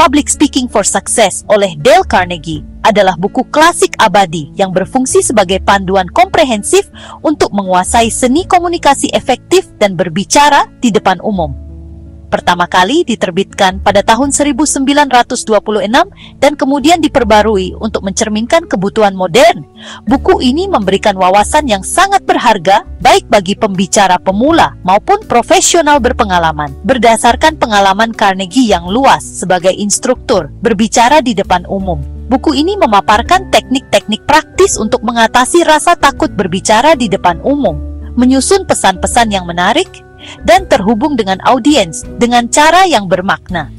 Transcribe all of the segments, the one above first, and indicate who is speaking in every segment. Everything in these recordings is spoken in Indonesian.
Speaker 1: Public Speaking for Success oleh Dale Carnegie adalah buku klasik abadi yang berfungsi sebagai panduan komprehensif untuk menguasai seni komunikasi efektif dan berbicara di depan umum. Pertama kali diterbitkan pada tahun 1926 dan kemudian diperbarui untuk mencerminkan kebutuhan modern. Buku ini memberikan wawasan yang sangat berharga baik bagi pembicara pemula maupun profesional berpengalaman. Berdasarkan pengalaman Carnegie yang luas sebagai instruktur berbicara di depan umum, buku ini memaparkan teknik-teknik praktis untuk mengatasi rasa takut berbicara di depan umum, menyusun pesan-pesan yang menarik, dan terhubung dengan audiens dengan cara yang bermakna.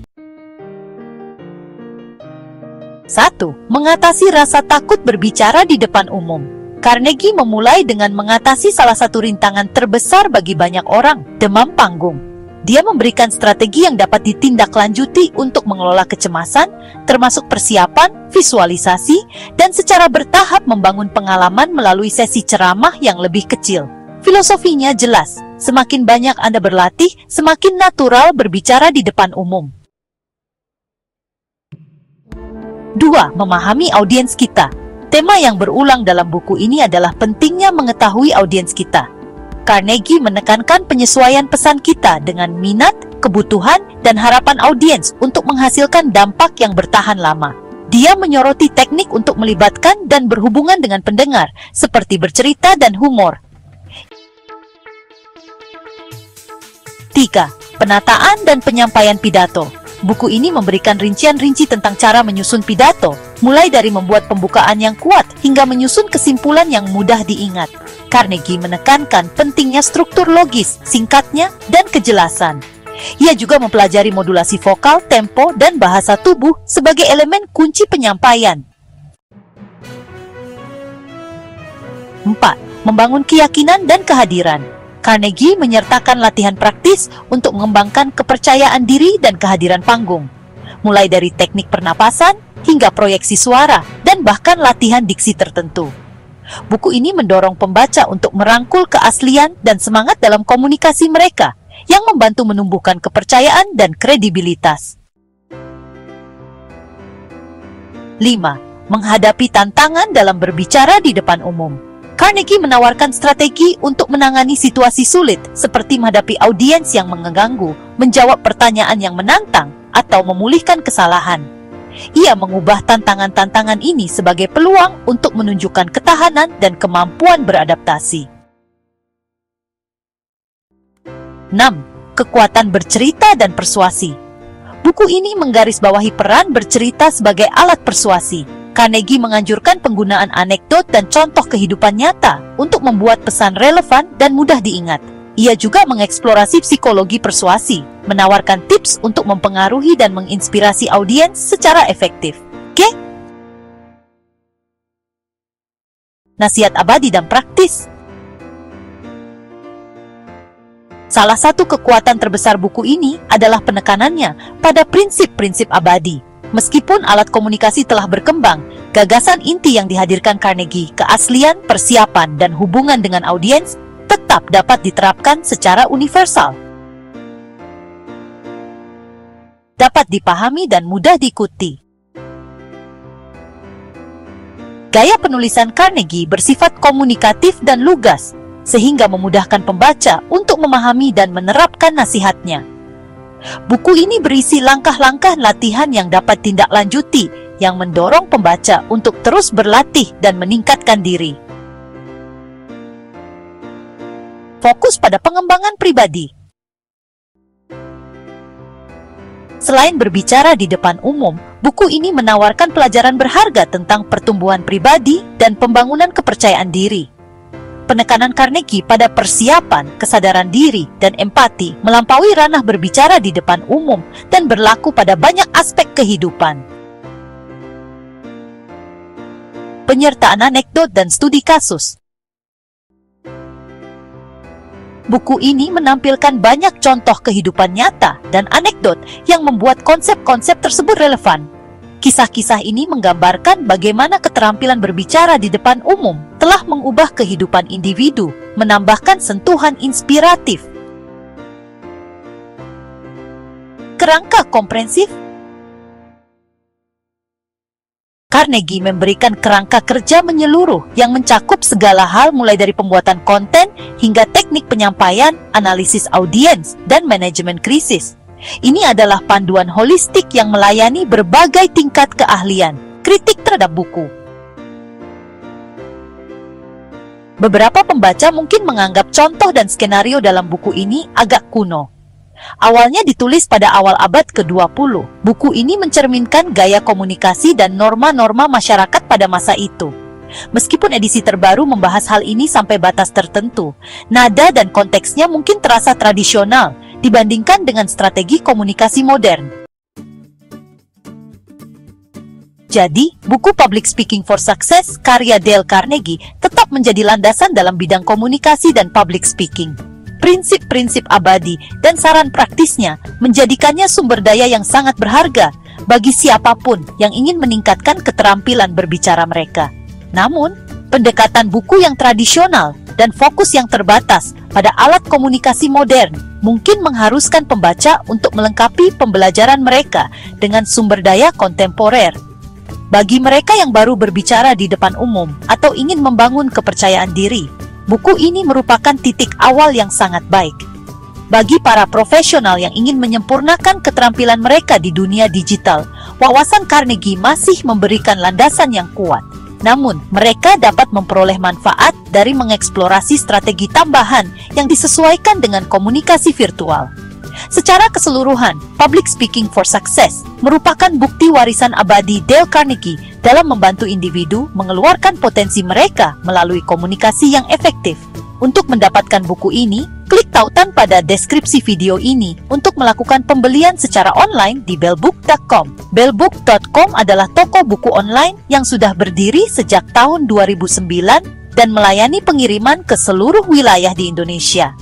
Speaker 1: 1. Mengatasi rasa takut berbicara di depan umum. Carnegie memulai dengan mengatasi salah satu rintangan terbesar bagi banyak orang, demam panggung. Dia memberikan strategi yang dapat ditindaklanjuti untuk mengelola kecemasan, termasuk persiapan, visualisasi, dan secara bertahap membangun pengalaman melalui sesi ceramah yang lebih kecil. Filosofinya jelas, semakin banyak Anda berlatih, semakin natural berbicara di depan umum. 2. Memahami audiens kita. Tema yang berulang dalam buku ini adalah pentingnya mengetahui audiens kita. Carnegie menekankan penyesuaian pesan kita dengan minat, kebutuhan, dan harapan audiens untuk menghasilkan dampak yang bertahan lama. Dia menyoroti teknik untuk melibatkan dan berhubungan dengan pendengar, seperti bercerita dan humor. 3. Penataan dan penyampaian pidato. Buku ini memberikan rincian-rinci tentang cara menyusun pidato, mulai dari membuat pembukaan yang kuat hingga menyusun kesimpulan yang mudah diingat. Carnegie menekankan pentingnya struktur logis, singkatnya, dan kejelasan. Ia juga mempelajari modulasi vokal, tempo, dan bahasa tubuh sebagai elemen kunci penyampaian. 4. Membangun keyakinan dan kehadiran. Carnegie menyertakan latihan praktis untuk mengembangkan kepercayaan diri dan kehadiran panggung, mulai dari teknik pernapasan hingga proyeksi suara dan bahkan latihan diksi tertentu. Buku ini mendorong pembaca untuk merangkul keaslian dan semangat dalam komunikasi mereka, yang membantu menumbuhkan kepercayaan dan kredibilitas. 5. Menghadapi tantangan dalam berbicara di depan umum. Carnegie menawarkan strategi untuk menangani situasi sulit, seperti menghadapi audiens yang mengganggu, menjawab pertanyaan yang menantang, atau memulihkan kesalahan. Ia mengubah tantangan-tantangan ini sebagai peluang untuk menunjukkan ketahanan dan kemampuan beradaptasi. 6. Kekuatan bercerita dan persuasi. Buku ini menggarisbawahi peran bercerita sebagai alat persuasi. Carnegie menganjurkan penggunaan anekdot dan contoh kehidupan nyata untuk membuat pesan relevan dan mudah diingat. Ia juga mengeksplorasi psikologi persuasi, menawarkan tips untuk mempengaruhi dan menginspirasi audiens secara efektif. Nasihat abadi dan praktis. Salah satu kekuatan terbesar buku ini adalah penekanannya pada prinsip-prinsip abadi. Meskipun alat komunikasi telah berkembang, gagasan inti yang dihadirkan Carnegie, keaslian, persiapan, dan hubungan dengan audiens tetap dapat diterapkan secara universal. Dapat dipahami dan mudah diikuti. Gaya penulisan Carnegie bersifat komunikatif dan lugas, sehingga memudahkan pembaca untuk memahami dan menerapkan nasihatnya. Buku ini berisi langkah-langkah latihan yang dapat tindaklanjuti, yang mendorong pembaca untuk terus berlatih dan meningkatkan diri. Fokus pada pengembangan pribadi. Selain berbicara di depan umum, buku ini menawarkan pelajaran berharga tentang pertumbuhan pribadi dan pembangunan kepercayaan diri. Penekanan Carnegie pada persiapan, kesadaran diri, dan empati melampaui ranah berbicara di depan umum dan berlaku pada banyak aspek kehidupan. Penyertaan anekdot dan studi kasus. Buku ini menampilkan banyak contoh kehidupan nyata dan anekdot yang membuat konsep-konsep tersebut relevan. Kisah-kisah ini menggambarkan bagaimana keterampilan berbicara di depan umum telah mengubah kehidupan individu, menambahkan sentuhan inspiratif. Kerangka komprehensif. Carnegie memberikan kerangka kerja menyeluruh yang mencakup segala hal mulai dari pembuatan konten hingga teknik penyampaian, analisis audiens, dan manajemen krisis. Ini adalah panduan holistik yang melayani berbagai tingkat keahlian. Kritik terhadap buku. Beberapa pembaca mungkin menganggap contoh dan skenario dalam buku ini agak kuno. Awalnya ditulis pada awal abad ke-20, buku ini mencerminkan gaya komunikasi dan norma-norma masyarakat pada masa itu. Meskipun edisi terbaru membahas hal ini sampai batas tertentu, nada dan konteksnya mungkin terasa tradisional dibandingkan dengan strategi komunikasi modern. Jadi, buku Public Speaking for Success karya Dale Carnegie tetap menjadi landasan dalam bidang komunikasi dan public speaking. Prinsip-prinsip abadi dan saran praktisnya menjadikannya sumber daya yang sangat berharga bagi siapapun yang ingin meningkatkan keterampilan berbicara mereka. Namun, pendekatan buku yang tradisional dan fokus yang terbatas pada alat komunikasi modern mungkin mengharuskan pembaca untuk melengkapi pembelajaran mereka dengan sumber daya kontemporer. Bagi mereka yang baru berbicara di depan umum atau ingin membangun kepercayaan diri, buku ini merupakan titik awal yang sangat baik. Bagi para profesional yang ingin menyempurnakan keterampilan mereka di dunia digital, wawasan Carnegie masih memberikan landasan yang kuat. Namun, mereka dapat memperoleh manfaat dari mengeksplorasi strategi tambahan yang disesuaikan dengan komunikasi virtual. Secara keseluruhan, Public Speaking for Success merupakan bukti warisan abadi Dale Carnegie dalam membantu individu mengeluarkan potensi mereka melalui komunikasi yang efektif. Untuk mendapatkan buku ini, klik tautan pada deskripsi video ini untuk melakukan pembelian secara online di bellbook.com. Bellbook.com adalah toko buku online yang sudah berdiri sejak tahun 2009 dan melayani pengiriman ke seluruh wilayah di Indonesia.